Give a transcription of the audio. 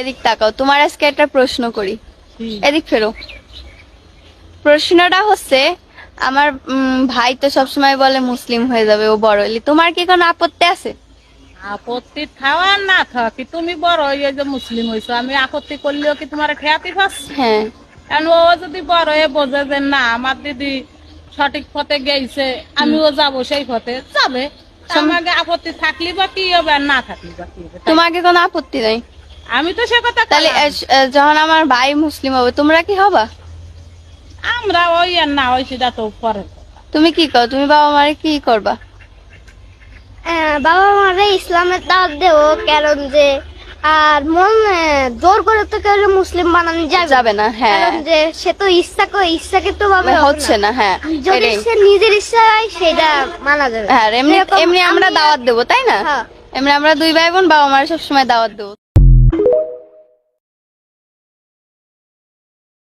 এদিক তাকাও, তোমার আজকে একটা প্রশ্ন করি। হুম। এদিক ফেরো। প্রশ্নটা হচ্ছে, আমার ভাই তো সবসময় বলে মুসলিম হয়ে যাবে ও বড় হলে, তোমার কি কোনো আপত্তি আছে? আপত্তি খাওয়া না থাকি, তুমি বড় হয়ে যে মুসলিম হয়েছো, আমি আপত্তি করলেও কি তোমার ঠেয়াতি পাচ্ছি? হ্যাঁ, কারণ ও যদি বড় হয়ে বোঝে যে না আমার দিদি সঠিক পথে গেছে, আমিও যাব সেই পথে যাবে। তা আমাকে আপত্তি থাকলি বা কি হবে আর না থাকলি বা কি হবে, তাই? তোমাকে কোনো আপত্তি নাই? আমি তো সে কথা তাহলে বললাম। যখন আমার ভাই মুসলিম হবে তোমরা কি হবা? আমরা ওই আর না ওই সেটা তো পরে। তুমি কি কর, তুমি বাবা মারে কি করবা? বাবা মারে ইসলামের দাওয়াত দেবো, কারণ যে আর মন জোর করে তো কেউ মুসলিম বানানো যাবে যাবে না, হ্যাঁ। কারণ যে সে তো ইচ্ছাকৃত ভাবে হচ্ছে না, হ্যাঁ, যদি এটাই। সে নিজের ইচ্ছা হয় সেটা মানা যাবে। হ্যাঁ, এমনি যেরকম এমনি আমরা আমি- দাওয়াত দেবো, তাই না? হ্যাঁ। এমনি আমরা দুই ভাই বোন বাবা মার সবসময় দাওয়াত দেবো।